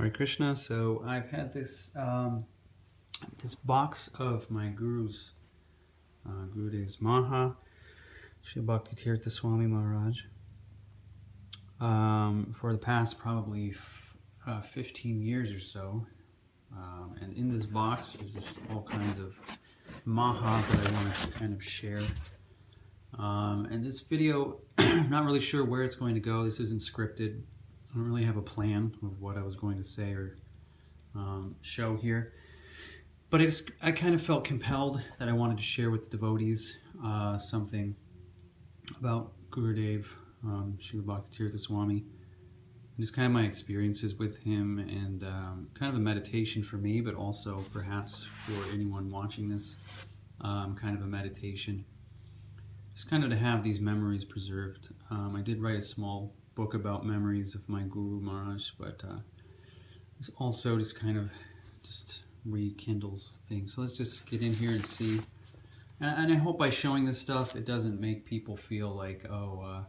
Hare Krishna. So I've had this this box of my gurus, Gurudev's Maha, Srila Bhakti Tirtha Swami Maharaj, for the past probably 15 years or so. And in this box is just all kinds of Mahas that I want to kind of share. And this video, I'm not really sure where it's going to go. This isn't scripted. I don't really have a plan of what I was going to say or show here. But I kind of felt compelled that I wanted to share with the devotees something about Gurudev, Srila Bhakti Tirtha Swami, and just kind of my experiences with him, and kind of a meditation for me, but also perhaps for anyone watching this, kind of a meditation. Just kind of to have these memories preserved. I did write a small book about memories of my Guru Maharaj, but it's also just kind of just rekindles things. So let's just get in here and see. And I hope by showing this stuff, it doesn't make people feel like, oh,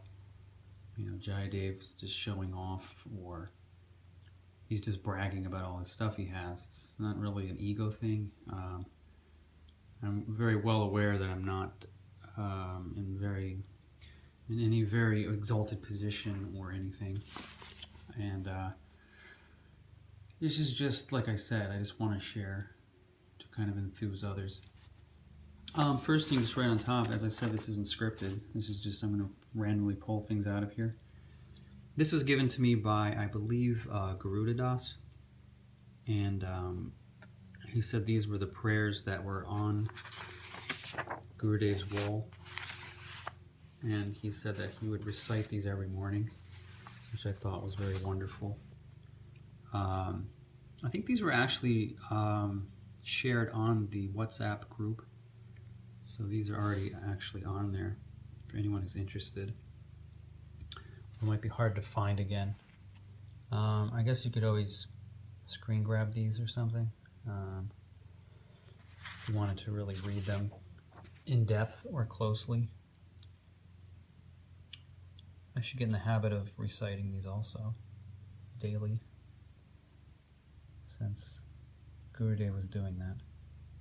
you know, Jayadev's just showing off, or he's just bragging about all the stuff he has. It's not really an ego thing. I'm very well aware that I'm not in any very exalted position or anything, and this is just, like I said, I just want to share to kind of enthuse others. First thing, just right on top, as I said, this isn't scripted. This is just, I'm going to randomly pull things out of here. This was given to me by, I believe, Garuda Das, and he said these were the prayers that were on Gurudev's wall, and he said that he would recite these every morning, which I thought was very wonderful. I think these were actually shared on the WhatsApp group, so these are already actually on there for anyone who's interested. It might be hard to find again. I guess you could always screen grab these or something if you wanted to really read them in depth or closely. I should get in the habit of reciting these also daily, since Gurudev was doing that.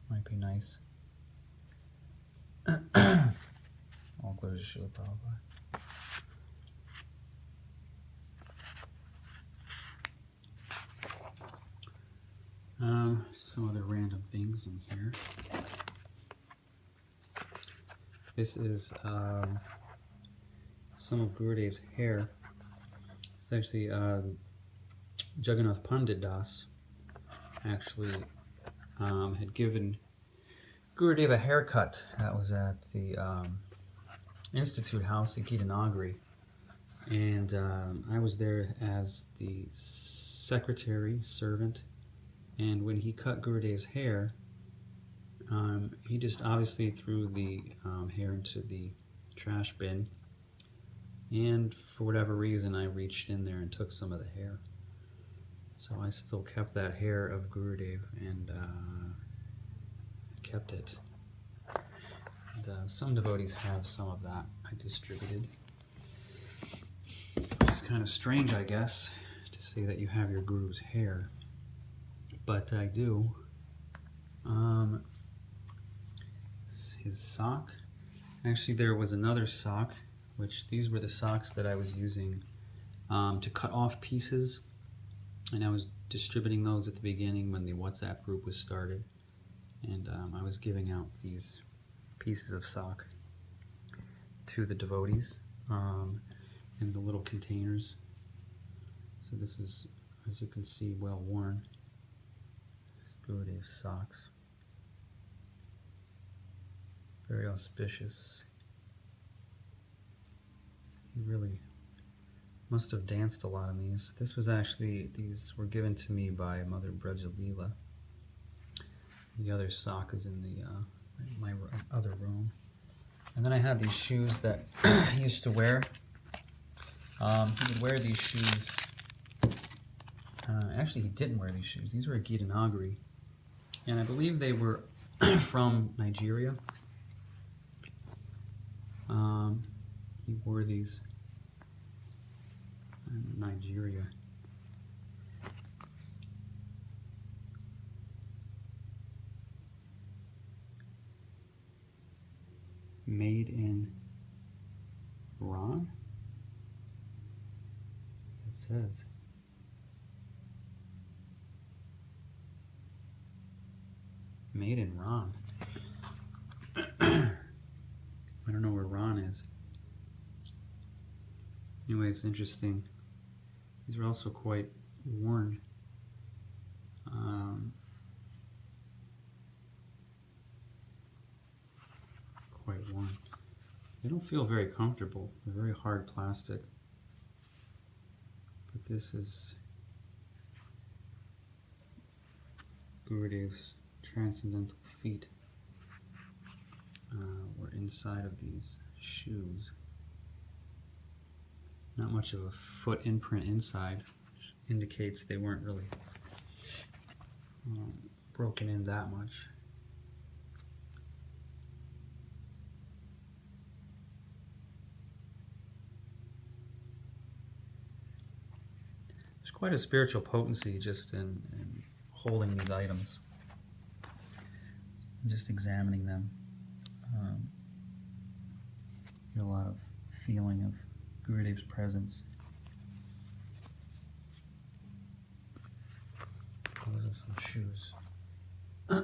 Might be nice. All glory to Srila Prabhupada. Some other random things in here. This is some of Gurudev's hair. It's actually Jagannath Pandit Das actually had given Gurudev a haircut that was at the Institute House at Gitanagari, and I was there as the secretary, servant, and when he cut Gurudev's hair, he just obviously threw the hair into the trash bin, and for whatever reason I reached in there and took some of the hair. So I still kept that hair of Gurudev, and kept it. And, some devotees have some of that I distributed. It's kind of strange, I guess, to say that you have your Guru's hair, but I do. His sock. Actually, there was another sock, which these were the socks that I was using to cut off pieces, and I was distributing those at the beginning when the WhatsApp group was started, and I was giving out these pieces of sock to the devotees in the little containers. So this is, as you can see, well worn Gurudev's socks. Very auspicious. He really must have danced a lot in these. This was actually, these were given to me by Mother Brajalila. The other sock is in the my other room. And then I had these shoes that he used to wear. He would wear these shoes. Actually, he didn't wear these shoes. These were at Gitanagari, and I believe they were from Nigeria. He wore these in Nigeria. Made in Iran? It says. Made in Iran. I don't know where Iran is. Anyway, it's interesting. These are also quite worn. Quite worn. They don't feel very comfortable. They're very hard plastic. But this is Gurudev's transcendental feet were inside of these shoes. Not much of a foot imprint inside, which indicates they weren't really broken in that much. There's quite a spiritual potency just in holding these items, and just examining them. You get a lot of feeling of Gurudev's presence. Those are some shoes. I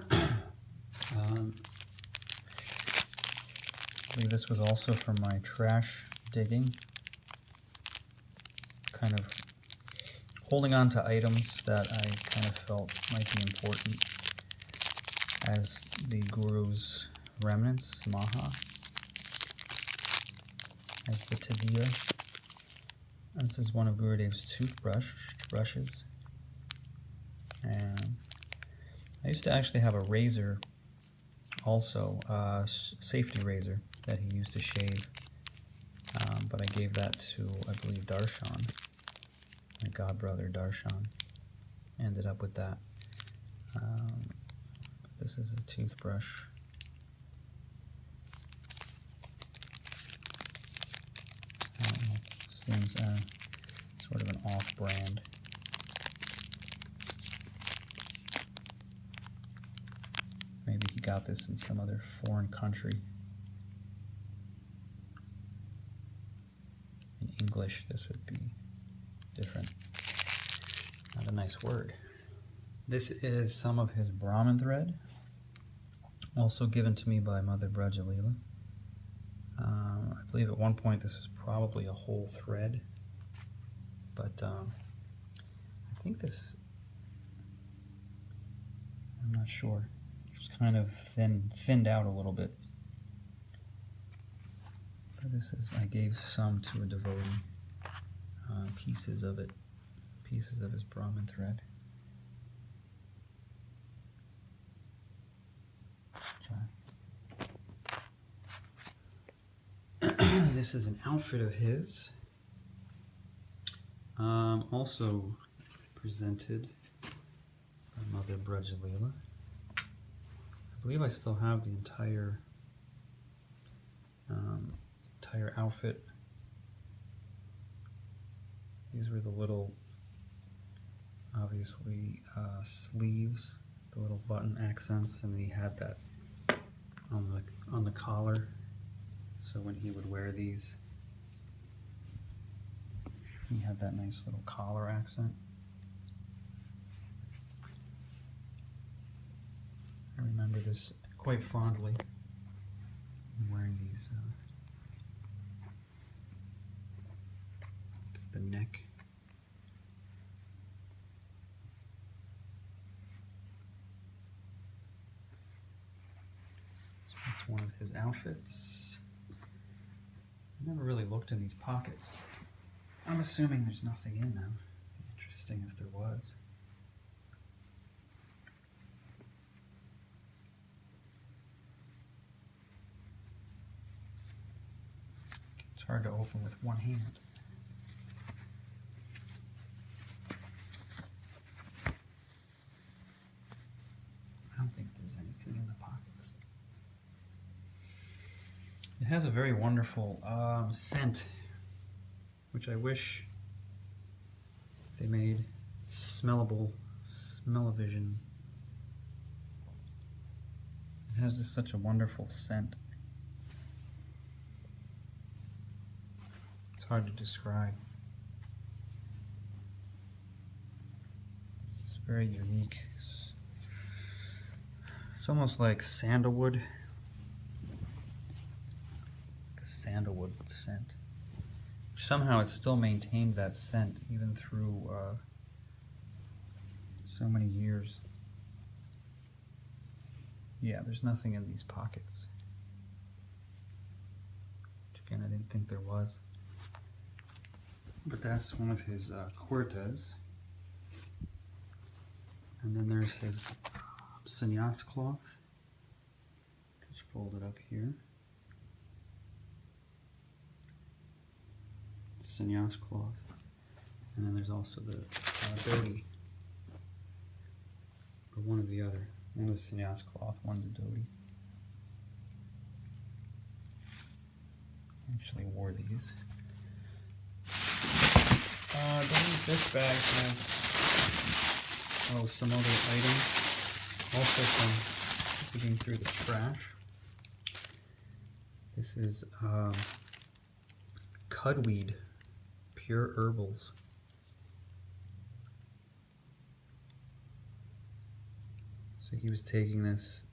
believe this was also from my trash digging. Kind of holding on to items that I kind of felt might be important as the Guru's remnants, Maha, as the Tadiya. This is one of Gurudev's toothbrushes. And I used to actually have a razor also, a safety razor that he used to shave, but I gave that to, I believe, Darshan, my godbrother Darshan. Ended up with that. This is a toothbrush. Seems sort of an off-brand. Maybe he got this in some other foreign country. In English, this would be different. Not a nice word. This is some of his Brahmin thread, also given to me by Mother Brajalila. I believe at one point this was probably a whole thread, but I think this, I'm not sure, it's kind of thinned out a little bit. But this is, I gave some to a devotee, pieces of it, pieces of his Brahmin thread. This is an outfit of his, also presented by Mother Brajalila. I believe I still have the entire outfit. These were the little, obviously, sleeves, the little button accents, and he had that on the collar. So when he would wear these, he had that nice little collar accent. I remember this quite fondly. I'm wearing these. It's the neck. So that's one of his outfits. I never really looked in these pockets. I'm assuming there's nothing in them. Interesting if there was. It's hard to open with one hand. I don't think there's anything in the pockets. It has a very wonderful scent, which I wish they made smellable, smell-o-vision. It has just such a wonderful scent. hard to describe. It's very unique. It's almost like sandalwood. A sandalwood scent. Somehow it still maintained that scent even through so many years. Yeah, there's nothing in these pockets. Which again, I didn't think there was. But that's one of his Cortes. And then there's his sannyas cloth. Just folded up here. Sannyas cloth. And then there's also the dhoti. Or one or the other. One is sannyas cloth, one's a dhoti. Actually wore these. I believe this bag has some other items. Also from digging through the trash. This is cudweed, pure herbals. So he was taking this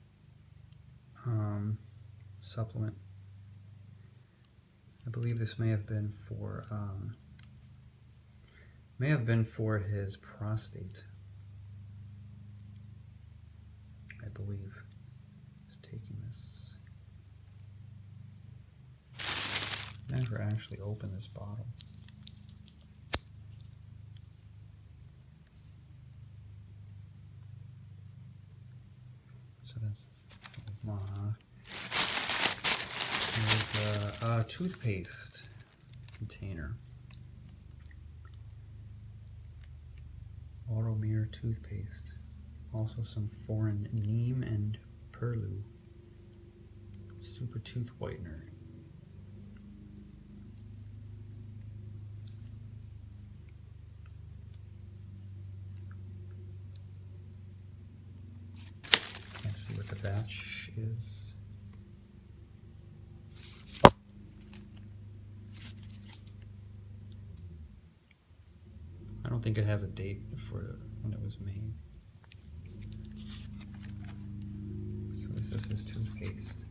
supplement. I believe this may have been for his prostate. I believe he's taking this. Never actually opened this bottle. So that's maha. There's a toothpaste container. Oromir toothpaste. Also some foreign neem and purlu. Super tooth whitener. Can't see what the batch is. I don't think it has a date for when it was made. So this is his toothpaste.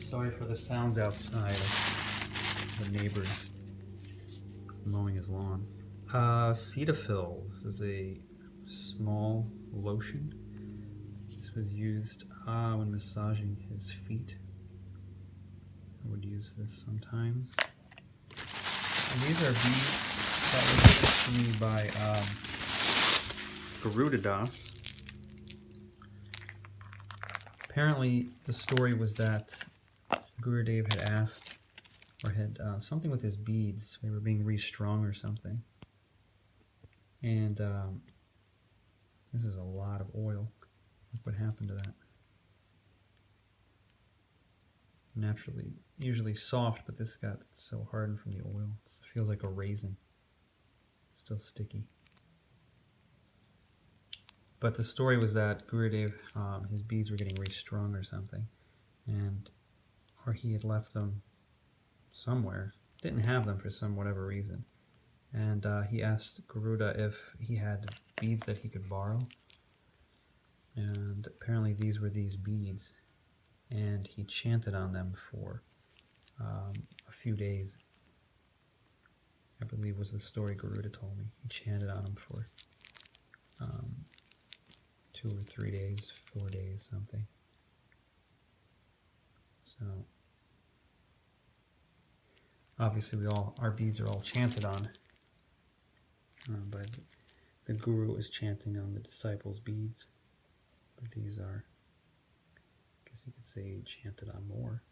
Sorry for the sounds outside. The neighbors mowing his lawn. Cetaphil. This is a small lotion. This was used when massaging his feet. I would use this sometimes. And these are beads that were given to me by Garuda Das. Apparently, the story was that Gurudev had asked, or had something with his beads. They were being restrung or something. And this is a lot of oil. Look what happened to that. Naturally, usually soft, but this got so hardened from the oil. It feels like a raisin. Still sticky. But the story was that Gurudev, his beads were getting restrung or something, or he had left them somewhere. Didn't have them for some whatever reason, and he asked Garuda if he had beads that he could borrow, and apparently these were these beads, and he chanted on them for a few days. I believe was the story Garuda told me. He chanted on them for 2 or 3 days, 4 days, something. So obviously our beads are all chanted on, but the guru is chanting on the disciples' beads. But these are, I guess you could say, chanted on more.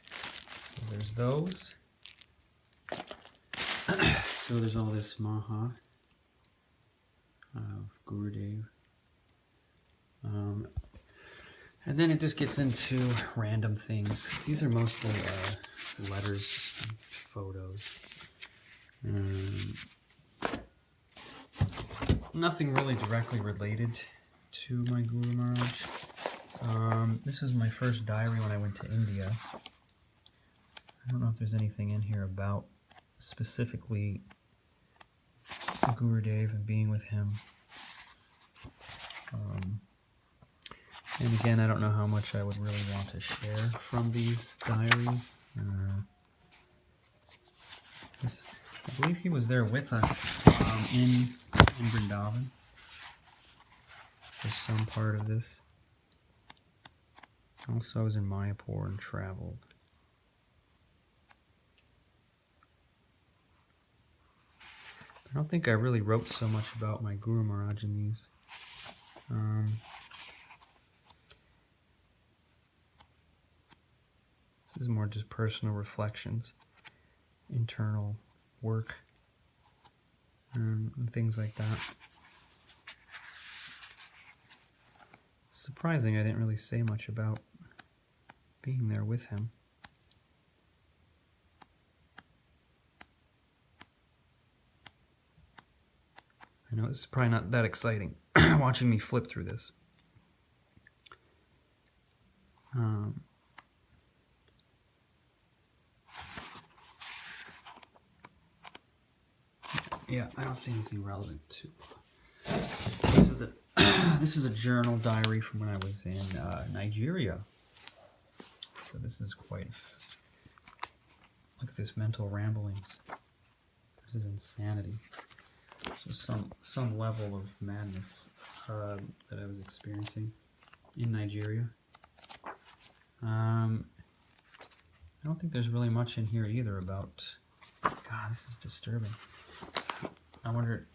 So there's those. So there's all this maha of Gurudev. And then it just gets into random things. These are mostly letters and photos. Nothing really directly related to my Guru Maharaj. This is my first diary when I went to India. I don't know if there's anything in here about specifically Gurudev and being with him. And again, I don't know how much I would really want to share from these diaries. I believe he was there with us in Vrindavan for some part of this. Also, I was in Mayapur and traveled. I don't think I really wrote so much about my Guru Maharaj in these. This is more just personal reflections, internal work, and things like that. It's surprising I didn't really say much about being there with him. I know it's probably not that exciting watching me flip through this. Yeah, I don't see anything relevant to. This is a journal diary from when I was in Nigeria. So this is quite. Look at this mental ramblings. This is insanity. So some level of madness that I was experiencing in Nigeria. I don't think there's really much in here either about. God, this is disturbing. I wonder.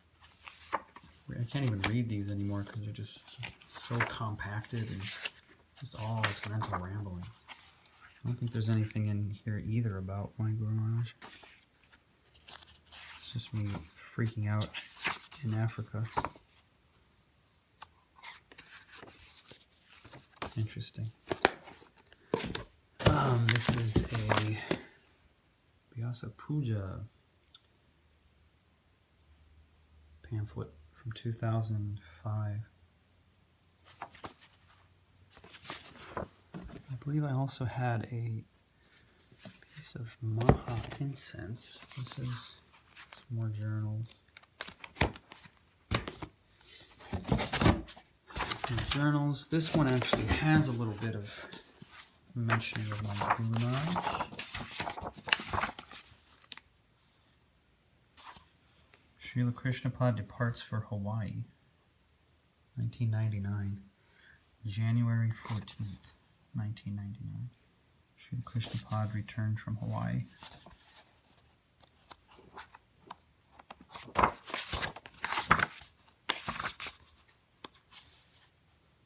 I can't even read these anymore because they're just so compacted and just all this mental ramblings. I don't think there's anything in here either about my Guru Maharaj. It's just me freaking out in Africa. Interesting. This is a Vyasa Puja pamphlet from 2005. I believe I also had a piece of Maha incense. This is some more journals. Journals. This one actually has a little bit of mention of my Guru Maharaj. Srila Krishnapad departs for Hawaii, 1999, January 14th, 1999. Srila Krishnapad returned from Hawaii.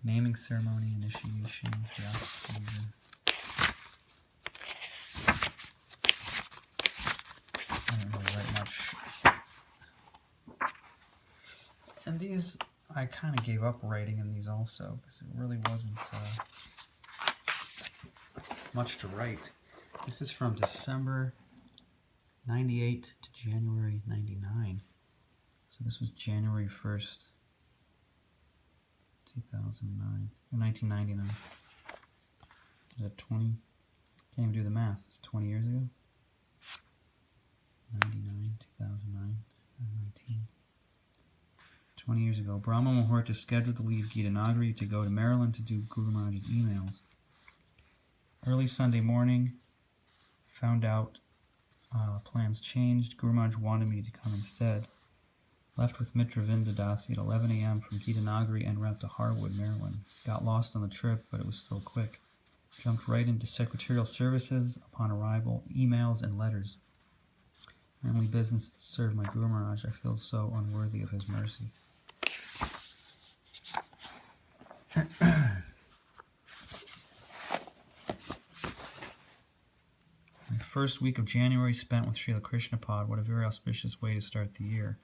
Naming ceremony, initiation, Vyasa. I don't really write much. And these, I kind of gave up writing in these also, because it really wasn't much to write. This is from December 98 to January 99. So this was January 1st, 2009, or 1999. Is that 20? Can't even do the math. It's 20 years ago. 99, 2009, 19. 20 years ago, Brahma Muhurta scheduled to leave Gitanagari to go to Maryland to do Guru Maharaj's emails. Early Sunday morning, found out plans changed. Guru Maharaj wanted me to come instead. Left with Mitravinda Dasi at 11 a.m. from Gitanagari en route to Harwood, Maryland. Got lost on the trip, but it was still quick. Jumped right into secretarial services upon arrival, emails and letters. Only business to serve my Guru Maharaj. I feel so unworthy of his mercy. My first week of January spent with Srila Krishnapad. What a very auspicious way to start the year.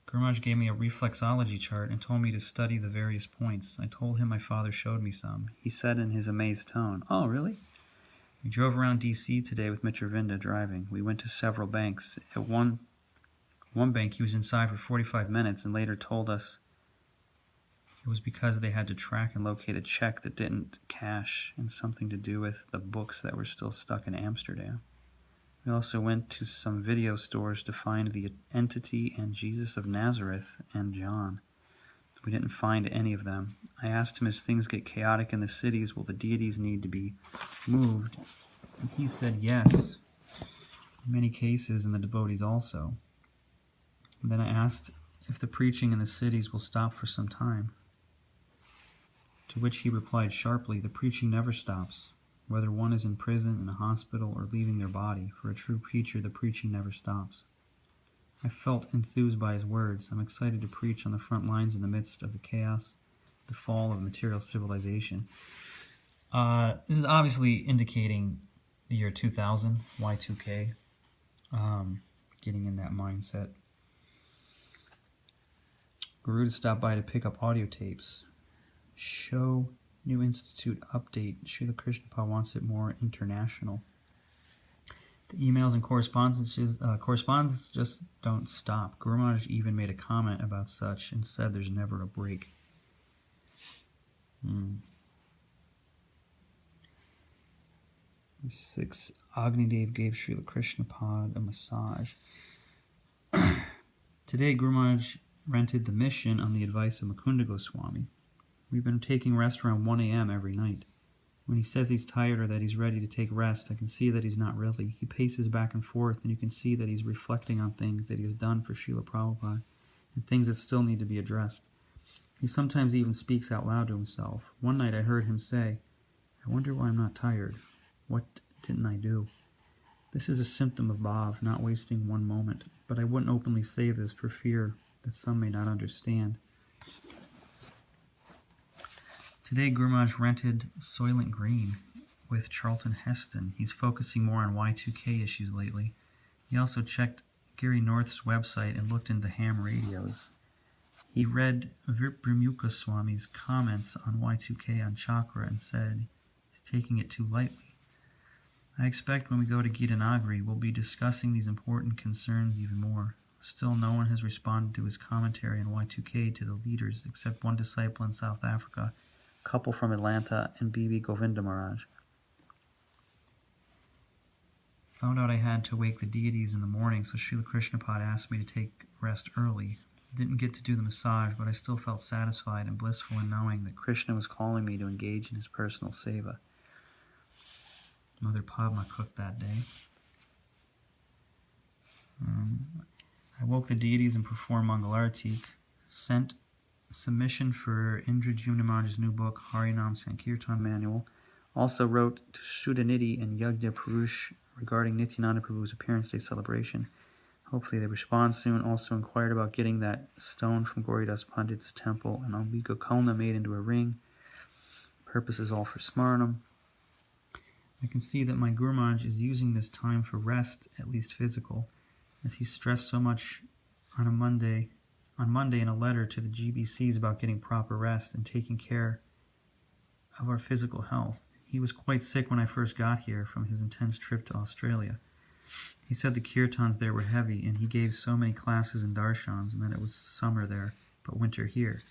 Guru Maharaj gave me a reflexology chart and told me to study the various points. I told him my father showed me some. He said in his amazed tone, "Oh, really?" We drove around D.C. today with Mitravinda driving. We went to several banks. At one bank, he was inside for 45 minutes and later told us It was because they had to track and locate a check that didn't cash and something to do with the books that were still stuck in Amsterdam. We also went to some video stores to find the Entity and Jesus of Nazareth and John. We didn't find any of them. I asked him, as things get chaotic in the cities, will the deities need to be moved? And he said yes, in many cases, and the devotees also. And then I asked if the preaching in the cities will stop for some time. To which he replied sharply, the preaching never stops, whether one is in prison, in a hospital, or leaving their body. For a true preacher, the preaching never stops. I felt enthused by his words. I'm excited to preach on the front lines in the midst of the chaos, the fall of material civilization. This is obviously indicating the year 2000, Y2K, getting in that mindset. Garuda stopped by to pick up audio tapes. Show New Institute update. Srila Krishnapal wants it more international. The emails and correspondence just don't stop. Guru Maharaj even made a comment about such and said there's never a break. 6. Agnidev gave Srila Krishnapad a massage. Today, Guru Maharaj rented the mission on the advice of Mukunda Goswami. We've been taking rest around 1 a.m. every night. When he says he's tired or that he's ready to take rest, I can see that he's not really. He paces back and forth, and you can see that he's reflecting on things that he has done for Srila Prabhupada and things that still need to be addressed. He sometimes even speaks out loud to himself. One night I heard him say, I wonder why I'm not tired. What didn't I do? This is a symptom of bhav, not wasting one moment. But I wouldn't openly say this for fear that some may not understand. Today, Guru Maharaj rented Soylent Green with Charlton Heston. He's focusing more on Y2K issues lately. He also checked Gary North's website and looked into ham radios. He read Vipramuka Swami's comments on Y2K on chakra and said he's taking it too lightly. I expect when we go to Gitanagari, we'll be discussing these important concerns even more. Still, no one has responded to his commentary on Y2K to the leaders except one disciple in South Africa, a couple from Atlanta, and Bibi Govinda Maharaj. Found out I had to wake the deities in the morning, so Srila Krishnapad asked me to take rest early. Didn't get to do the massage, but I still felt satisfied and blissful in knowing that Krishna was calling me to engage in his personal seva. Mother Padma cooked that day. I woke the deities and performed Mangalarati, sent submission for Indradyumna Maharaj's new book, Harinam Sankirtan Manual. Also wrote to Sudhanidhi and Yagya Purush regarding Nityananda Prabhu's Appearance Day celebration. Hopefully they respond soon. Also inquired about getting that stone from Gauridas Pandit's temple and Ambika Kalna made into a ring. Purpose is all for Smaranam. I can see that my Guru Maharaj is using this time for rest, at least physical, as he stressed so much on Monday in a letter to the GBCs about getting proper rest and taking care of our physical health. He was quite sick when I first got here from his intense trip to Australia. He said the kirtans there were heavy, and he gave so many classes in darshans, and that it was summer there, but winter here.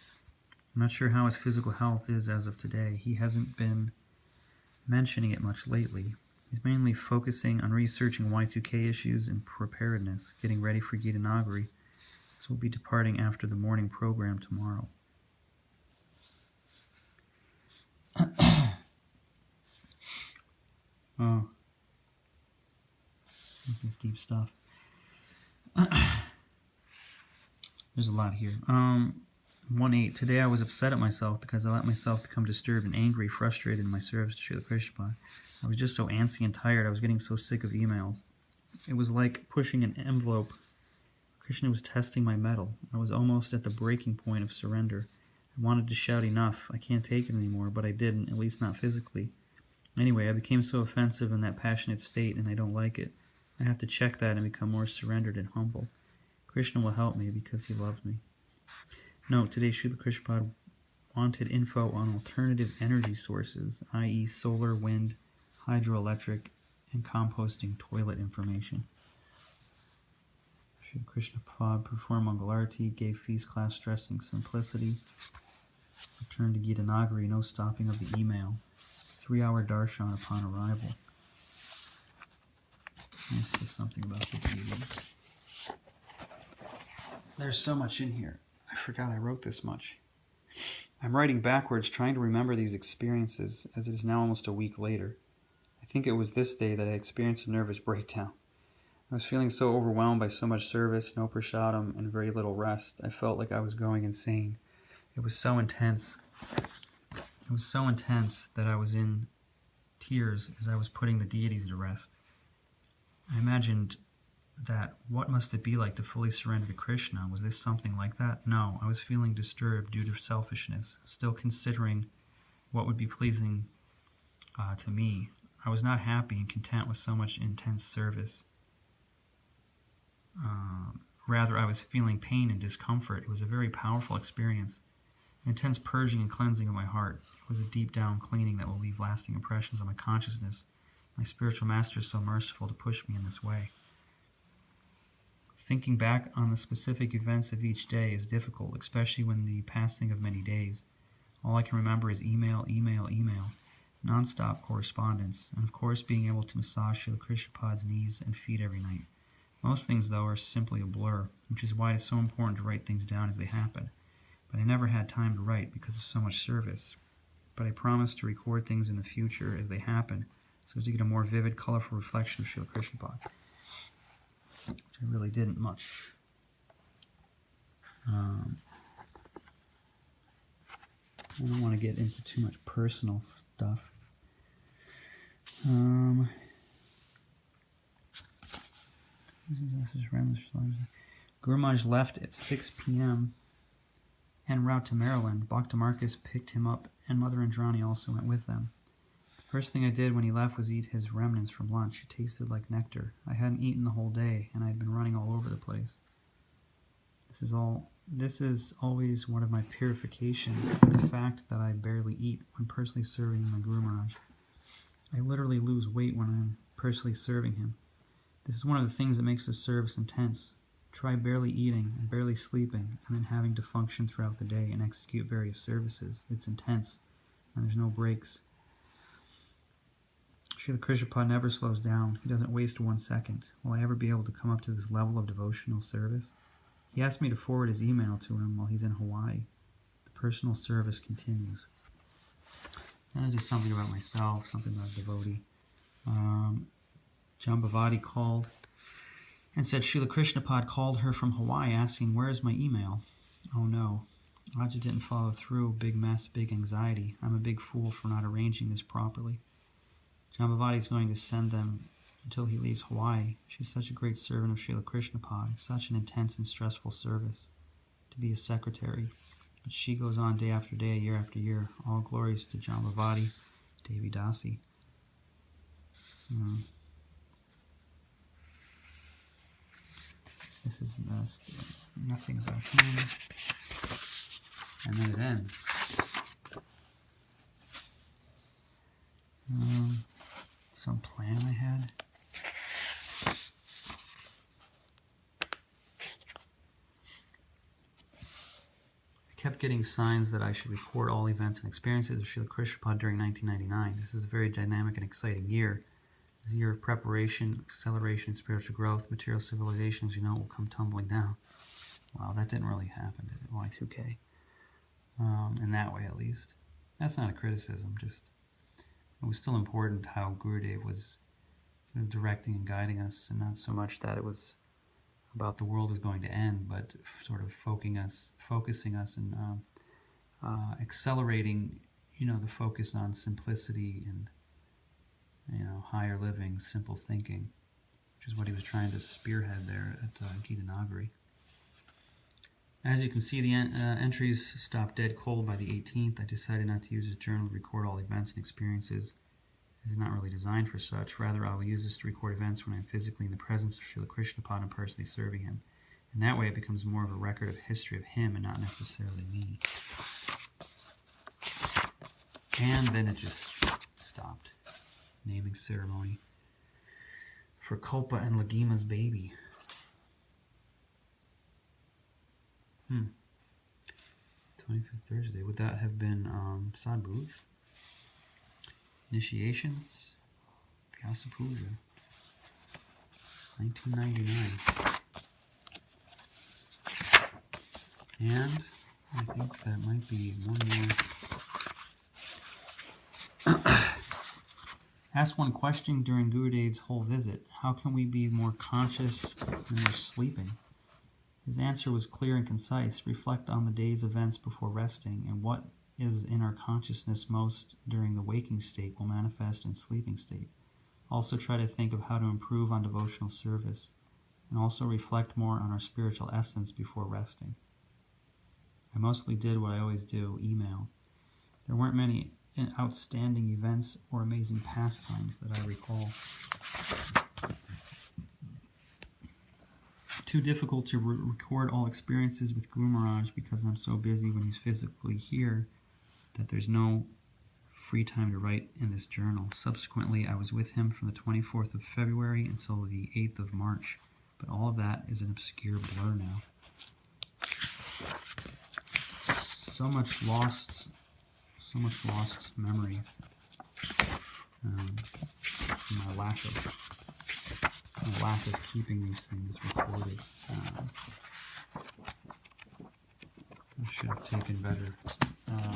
I'm not sure how his physical health is as of today. He hasn't been mentioning it much lately. He's mainly focusing on researching Y2K issues and preparedness, getting ready for Gitanagari, so we'll be departing after the morning program tomorrow. Oh, this is deep stuff. There's a lot here. 1.8. Today I was upset at myself because I let myself become disturbed and angry, frustrated in my service to Srila Krishnapad. I was just so antsy and tired. I was getting so sick of emails. It was like pushing an envelope. Krishna was testing my mettle. I was almost at the breaking point of surrender. I wanted to shout enough. I can't take it anymore, but I didn't, at least not physically. Anyway, I became so offensive in that passionate state, and I don't like it. I have to check that and become more surrendered and humble. Krishna will help me because he loves me. Note, today Srila Krishnapad wanted info on alternative energy sources, i.e. solar, wind, hydroelectric, and composting toilet information. Srila Krishnapad performed Mangalarati, gave feast class stressing simplicity. Return to Gita Nagari, no stopping of the email. 3-hour darshan upon arrival. This is something about the deities. There's so much in here. I forgot I wrote this much. I'm writing backwards, trying to remember these experiences, as it is now almost a week later. I think it was this day that I experienced a nervous breakdown. I was feeling so overwhelmed by so much service, no prasadam, and very little rest. I felt like I was going insane. It was so intense. It was so intense that I was in tears as I was putting the deities to rest. I imagined that what must it be like to fully surrender to Krishna? Was this something like that? No, I was feeling disturbed due to selfishness, still considering what would be pleasing to me. I was not happy and content with so much intense service. Rather, I was feeling pain and discomfort. It was a very powerful experience, an intense purging and cleansing of my heart. It was a deep down cleaning that will leave lasting impressions on my consciousness. My spiritual master is so merciful to push me in this way. Thinking back on the specific events of each day is difficult, especially when the passing of many days. All I can remember is email, non-stop correspondence, and of course being able to massage Srila Krishnapad's knees and feet every night. Most things, though, are simply a blur, which is why it is so important to write things down as they happen. But I never had time to write because of so much service. But I promised to record things in the future as they happen, so as to get a more vivid, colorful reflection of Srila Krishnapad, which I really didn't much. I don't want to get into too much personal stuff. Guru Maharaj left at 6 p.m. en route to Maryland. Bhakta Marcus picked him up, and Mother Indrani also went with them. First thing I did when he left was eat his remnants from lunch. It tasted like nectar. I hadn't eaten the whole day, and I had been running all over the place. This is always one of my purifications, the fact that I barely eat when personally serving my Guru Maharaj. I literally lose weight when I'm personally serving him. This is one of the things that makes this service intense. Try barely eating and barely sleeping, and then having to function throughout the day and execute various services. It's intense, and there's no breaks. Srila Krishnapad never slows down. He doesn't waste 1 second. Will I ever be able to come up to this level of devotional service? He asked me to forward his email to him while he's in Hawaii. The personal service continues. And just something about myself, something about a devotee. Jambavati called and said Srila Krishnapad called her from Hawaii asking, "Where is my email?" Oh no, Raja didn't follow through. Big mess, big anxiety. I'm a big fool for not arranging this properly. Jambavati is going to send them until he leaves Hawaii. She's such a great servant of Srila Krishnapad. It's such an intense and stressful service to be a secretary. But she goes on day after day, year after year. All glories to Jambavati, Devi Dasi. This is nothing about him. And then it ends. Some plan I had. I kept getting signs that I should record all events and experiences of Srila Krishnapad during 1999. This is a very dynamic and exciting year. It's a year of preparation, acceleration, spiritual growth. Material civilization, as you know, will come tumbling down. Wow, that didn't really happen, did it? Y2K. In that way, at least. That's not a criticism, just it was still important how Gurudev was sort of directing and guiding us, and not so much that it was about the world is going to end, but sort of focusing us and accelerating, the focus on simplicity and, higher living, simple thinking, which is what he was trying to spearhead there at Gita Nagari. As you can see, the entries stopped dead cold by the 18th. I decided not to use this journal to record all events and experiences. It is not really designed for such. Rather, I will use this to record events when I am physically in the presence of Srila Krishnapad and personally serving him. And that way it becomes more of a record of history of him and not necessarily me. And then it just stopped. Naming ceremony for Kalpa and Lagima's baby. 25th Thursday. Would that have been Sadhbhuj? Initiations? Vyasa Puja. 1999. And I think that might be one more. Asked one question during Gurudev's whole visit. How can we be more conscious when we're sleeping? His answer was clear and concise. Reflect on the day's events before resting, and what is in our consciousness most during the waking state will manifest in sleeping state. Also try to think of how to improve on devotional service, and also reflect more on our spiritual essence before resting. I mostly did what I always do, email. There weren't many outstanding events or amazing pastimes that I recall. Too difficult to record all experiences with Guru Maharaj because I'm so busy when he's physically here that there's no free time to write in this journal. Subsequently, I was with him from the 24th of February until the 8th of March, but all of that is an obscure blur now. So much lost memories. My lack of keeping these things recorded. I should have taken better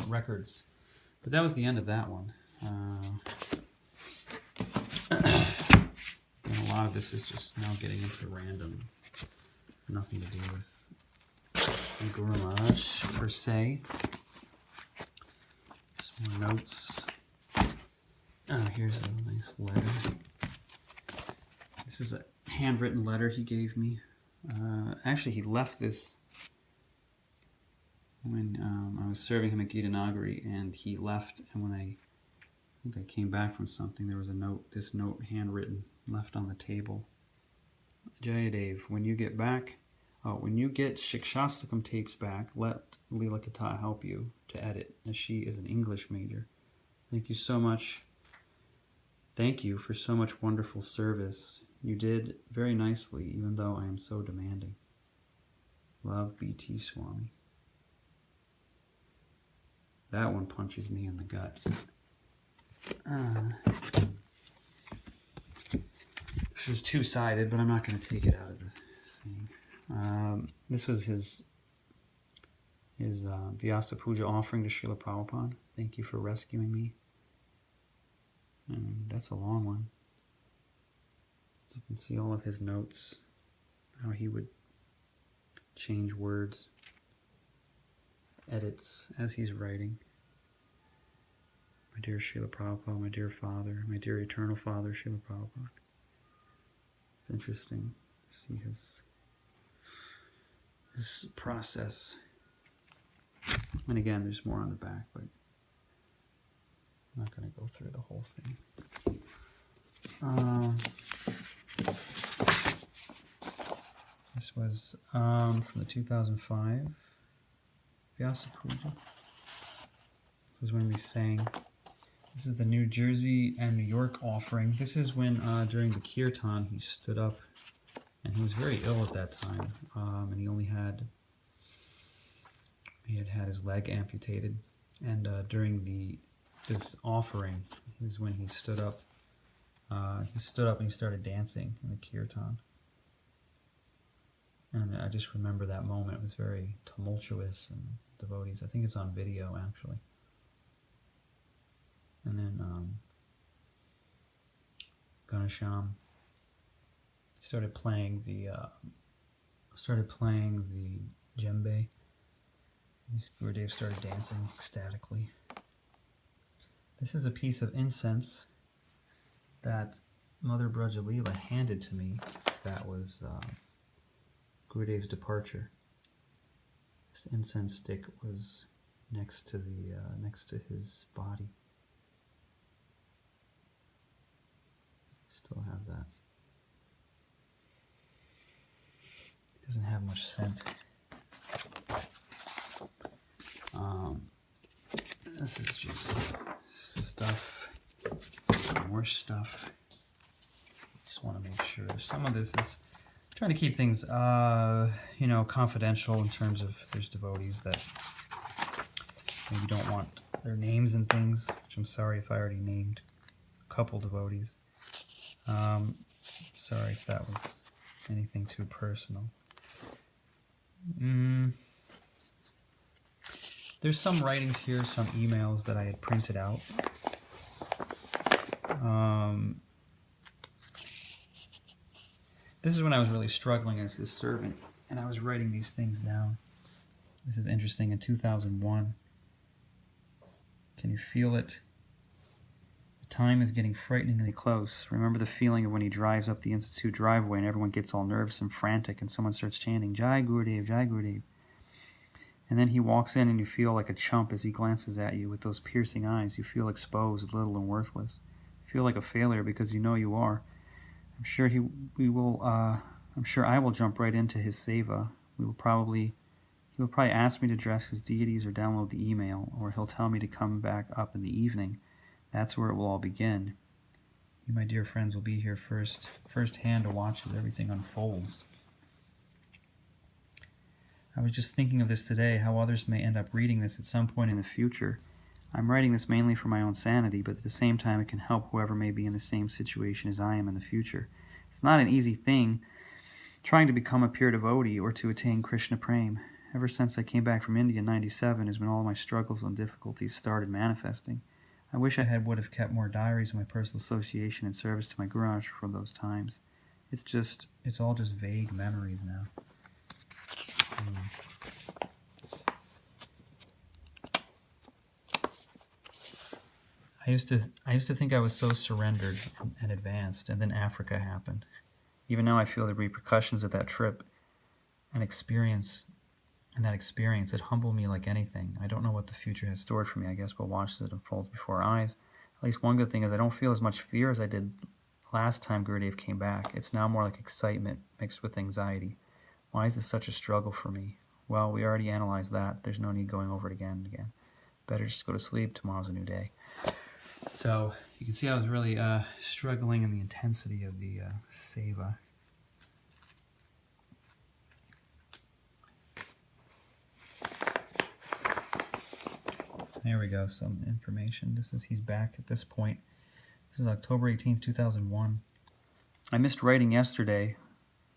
records. But that was the end of that one. And a lot of this is just now getting into random. Nothing to do with Guru Maharaj per se. Some more notes. Here's a nice letter. This is a handwritten letter he gave me. Actually, he left this when I was serving him at Gita Nagari, and he left. And when I think I came back from something, there was a note, this note handwritten, left on the table. Jayadev, when you get Shikshastakam tapes back, let Leela Kata help you to edit, as she is an English major. Thank you so much. Thank you for so much wonderful service. You did very nicely, even though I am so demanding. Love, BT Swami. That one punches me in the gut. This is two-sided, but I'm not going to take it out of the thing. This was his Vyasa Puja offering to Srila Prabhupada. Thank you for rescuing me. And that's a long one. So you can see all of his notes, how he would change words, edits as he's writing. My dear Srila Prabhupada, my dear Father, my dear Eternal Father, Srila Prabhupada. It's interesting to see his process. And again, there's more on the back, but I'm not going to go through the whole thing. This was from the 2005 Vyasa Puja. This is when we sang. This is the New Jersey and New York offering. This is when during the kirtan he stood up, and he was very ill at that time, and he had his leg amputated, and during this offering is when he stood up. He stood up and he started dancing in the kirtan. And I just remember that moment. It was very tumultuous, and devotees. I think it's on video, actually. And then Ganesham started playing the djembe. Gurudev started dancing ecstatically. This is a piece of incense that Mother Brajalila handed to me. That was Gurudev's departure. This incense stick was next to his body. Still have that. It doesn't have much scent. This is just stuff, more stuff. Just want to make sure. Some of this is trying to keep things, confidential in terms of there's devotees that maybe don't want their names and things, which I'm sorry if I already named a couple devotees. Sorry if that was anything too personal. There's some writings here, some emails that I had printed out. This is when I was really struggling as his servant, and I was writing these things down. This is interesting. In 2001, can you feel it? The time is getting frighteningly close. Remember the feeling of when he drives up the Institute driveway and everyone gets all nervous and frantic and someone starts chanting, Jai Gurudev, Jai Gurudev. And then he walks in and you feel like a chump as he glances at you with those piercing eyes. You feel exposed, little and worthless. You feel like a failure because you know you are. I'm sure I will jump right into his seva. He will probably ask me to dress his deities or download the email, or he'll tell me to come back up in the evening. That's where it will all begin. You, my dear friends, will be here firsthand to watch as everything unfolds. I was just thinking of this today, how others may end up reading this at some point in the future. I'm writing this mainly for my own sanity, but at the same time it can help whoever may be in the same situation as I am in the future. It's not an easy thing trying to become a pure devotee or to attain Krishna Prem. Ever since I came back from India in '97 is when all my struggles and difficulties started manifesting. I wish I would have kept more diaries of my personal association and service to my Guru from those times. It's all just vague memories now. I used to think I was so surrendered and advanced, and then Africa happened. Even now I feel the repercussions of that trip and that experience, it humbled me like anything. I don't know what the future has stored for me. I guess we'll watch as it unfolds before our eyes. At least one good thing is I don't feel as much fear as I did last time Gurudev came back. It's now more like excitement mixed with anxiety. Why is this such a struggle for me? Well, we already analyzed that. There's no need going over it again and again. Better just go to sleep. Tomorrow's a new day. So you can see I was really struggling in the intensity of the seva. There we go, some information. He's back at this point. This is October 18th, 2001. I missed writing yesterday,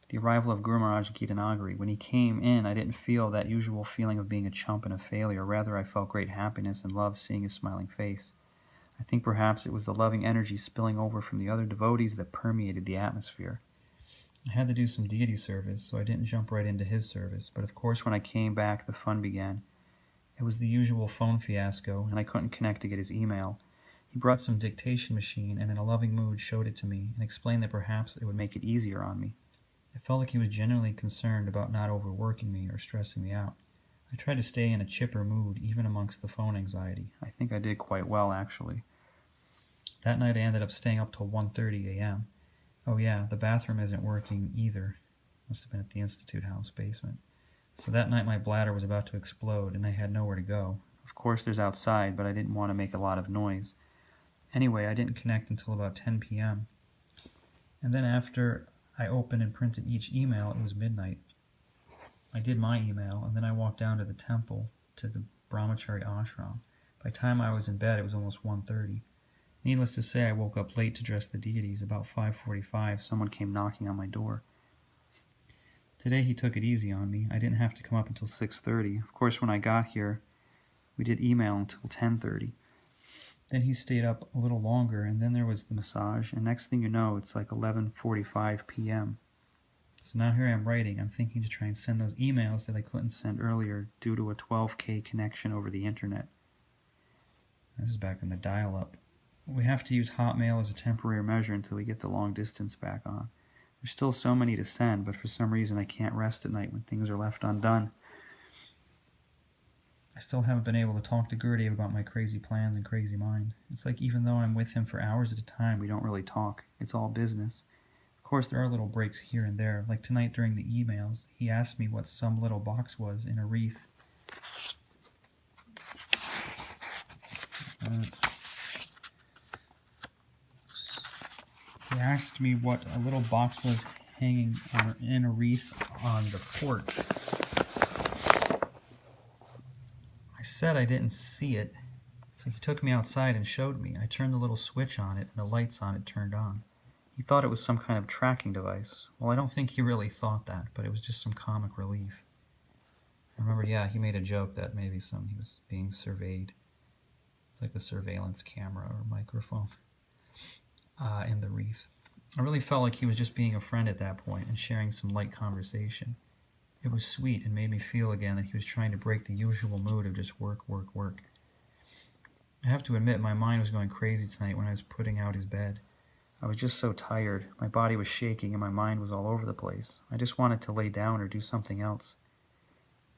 the arrival of Guru Maharaj Gitanagari. When he came in, I didn't feel that usual feeling of being a chump and a failure. Rather, I felt great happiness and love seeing his smiling face. I think perhaps it was the loving energy spilling over from the other devotees that permeated the atmosphere. I had to do some deity service, so I didn't jump right into his service. But of course, when I came back, the fun began. It was the usual phone fiasco, and I couldn't connect to get his email. He brought some dictation machine and in a loving mood showed it to me and explained that perhaps it would make it easier on me. I felt like he was genuinely concerned about not overworking me or stressing me out. I tried to stay in a chipper mood even amongst the phone anxiety. I think I did quite well, actually. That night I ended up staying up till 1:30 a.m. Oh yeah, the bathroom isn't working either. Must have been at the Institute House basement. So that night my bladder was about to explode and I had nowhere to go. Of course there's outside, but I didn't want to make a lot of noise. Anyway, I didn't connect until about 10 p.m. And then after I opened and printed each email, it was midnight. I did my email, and then I walked down to the temple, to the Brahmachari ashram. By the time I was in bed, it was almost 1:30. Needless to say, I woke up late to dress the deities. About 5:45, someone came knocking on my door. Today he took it easy on me. I didn't have to come up until 6:30. Of course, when I got here, we did email until 10:30. Then he stayed up a little longer, and then there was the massage, and next thing you know, it's like 11:45 p.m. So now here I am writing. I'm thinking to try and send those emails that I couldn't send earlier due to a 12K connection over the internet. This is back in the dial-up. We have to use Hotmail as a temporary measure until we get the long distance back on. There's still so many to send, but for some reason I can't rest at night when things are left undone. I still haven't been able to talk to Gurudev about my crazy plans and crazy mind. It's like even though I'm with him for hours at a time, we don't really talk. It's all business. Of course, there are little breaks here and there. Like tonight during the emails, he asked me what some little box was in a wreath. He asked me what a little box was hanging in a wreath on the porch. I said I didn't see it, so he took me outside and showed me. I turned the little switch on it, and the lights on it turned on. He thought it was some kind of tracking device. Well, I don't think he really thought that, but it was just some comic relief. I remember, yeah, he made a joke that maybe he was being surveyed. Like a surveillance camera or microphone in the wreath. I really felt like he was just being a friend at that point and sharing some light conversation. It was sweet and made me feel again that he was trying to break the usual mood of just work, work, work. I have to admit my mind was going crazy tonight when I was putting out his bed. I was just so tired. My body was shaking and my mind was all over the place. I just wanted to lay down or do something else.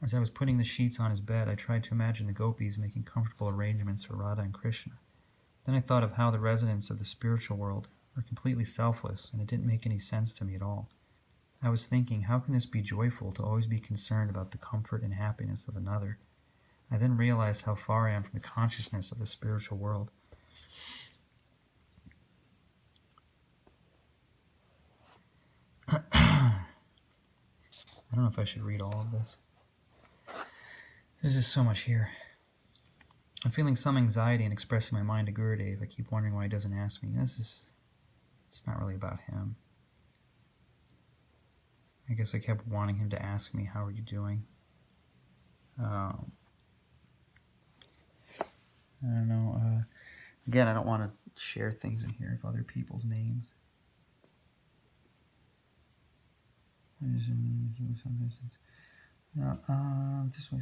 As I was putting the sheets on his bed, I tried to imagine the gopis making comfortable arrangements for Radha and Krishna. Then I thought of how the residents of the spiritual world are completely selfless, and it didn't make any sense to me at all. I was thinking, how can this be joyful to always be concerned about the comfort and happiness of another? I then realized how far I am from the consciousness of the spiritual world. I don't know if I should read all of this. There's just so much here. I'm feeling some anxiety in expressing my mind to Gurudev. I keep wondering why he doesn't ask me. It's not really about him. I guess I kept wanting him to ask me, how are you doing? I don't know. Again, I don't want to share things in here of other people's names. This way,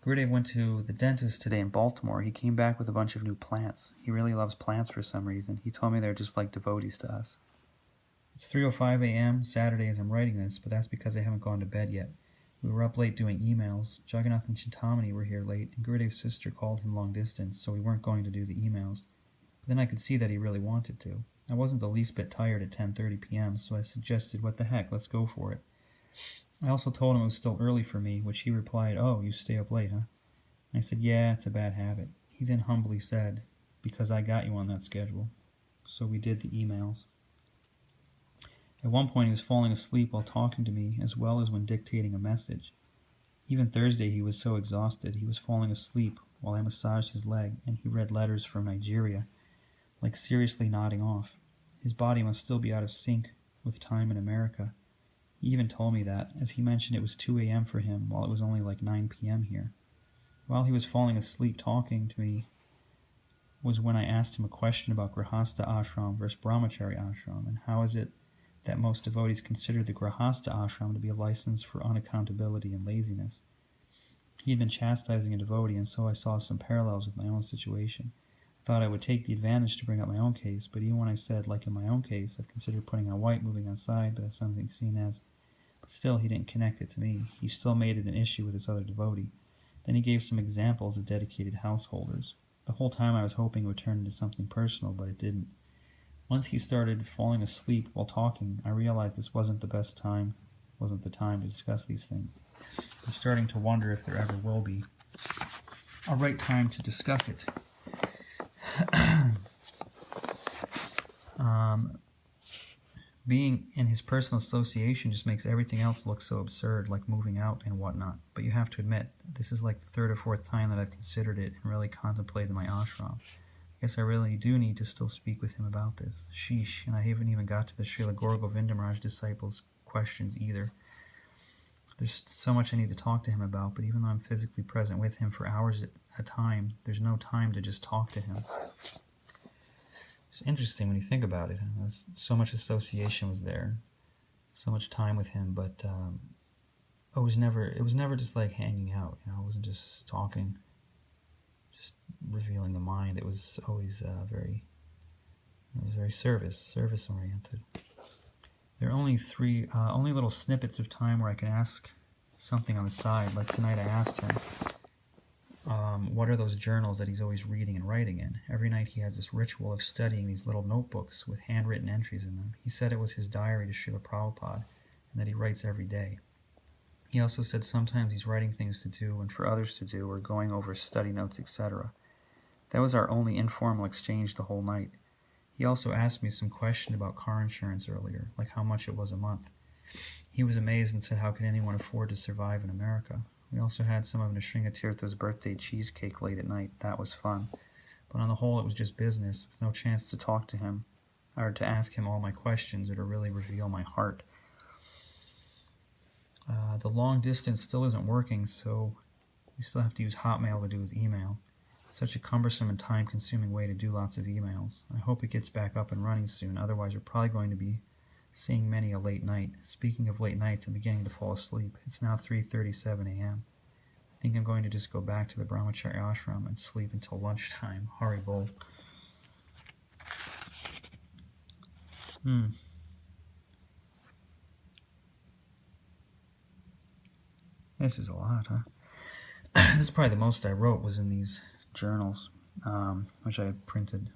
Gurudev went to the dentist today in Baltimore. He came back with a bunch of new plants. He really loves plants for some reason. He told me they're just like devotees to us. It's 3:05 a.m. Saturday as I'm writing this, but that's because I haven't gone to bed yet. We were up late doing emails. Jagannath and Chintamani were here late, and Gurudev's sister called him long distance, so we weren't going to do the emails. But then I could see that he really wanted to. I wasn't the least bit tired at 10:30 p.m., so I suggested, what the heck, let's go for it. I also told him it was still early for me, which he replied, oh, you stay up late, huh? And I said, yeah, it's a bad habit. He then humbly said, because I got you on that schedule. So we did the emails. At one point he was falling asleep while talking to me, as well as when dictating a message. Even Thursday he was so exhausted he was falling asleep while I massaged his leg, and he read letters from Nigeria, like seriously nodding off. His body must still be out of sync with time in America. He even told me that, as he mentioned it was 2 a.m. for him, while it was only like 9 p.m. here. While he was falling asleep talking to me was when I asked him a question about Grihastha ashram versus Brahmachari ashram, and how is it that most devotees consider the Grihastha ashram to be a license for unaccountability and laziness. He had been chastising a devotee, and so I saw some parallels with my own situation. I thought I would take the advantage to bring up my own case, but even when I said, like in my own case, I've considered putting on white, moving outside, but that's something seen as... But still, he didn't connect it to me. He still made it an issue with this other devotee. Then he gave some examples of dedicated householders. The whole time I was hoping it would turn into something personal, but it didn't. Once he started falling asleep while talking, I realized this wasn't the time to discuss these things. I'm starting to wonder if there ever will be a right time to discuss it. Being in his personal association just makes everything else look so absurd, like moving out and whatnot. But you have to admit, this is like the third or fourth time that I've considered it and really contemplated my ashram. I guess I really do need to still speak with him about this. Sheesh, and I haven't even got to the Srila Gaura Govinda Maharaj disciples' questions either. There's so much I need to talk to him about, but even though I'm physically present with him for hours at a time, there's no time to just talk to him. It's interesting when you think about it. So much association was there, so much time with him, but it was never just like hanging out. You know, it wasn't just talking, just revealing the mind. It was always very service oriented. There are only only little snippets of time where I can ask something on the side. Like tonight, I asked him, what are those journals that he's always reading and writing in? Every night he has this ritual of studying these little notebooks with handwritten entries in them. He said it was his diary to Srila Prabhupada, and that he writes every day. He also said sometimes he's writing things to do and for others to do, or going over study notes, etc. That was our only informal exchange the whole night. He also asked me some question about car insurance earlier, like how much it was a month. He was amazed and said, how can anyone afford to survive in America? We also had some of Nishringatirtha's birthday cheesecake late at night. That was fun. But on the whole, it was just business, with no chance to talk to him, or to ask him all my questions, or to really reveal my heart. The long distance still isn't working, so we still have to use Hotmail to do his email. It's such a cumbersome and time-consuming way to do lots of emails. I hope it gets back up and running soon, otherwise we're probably going to be seeing many a late night. Speaking of late nights, I'm beginning to fall asleep. It's now 3:37 a.m. I think I'm going to just go back to the Brahmachari ashram and sleep until lunchtime. Haribol. This is a lot, huh? This is probably the most I wrote was in these journals, which I printed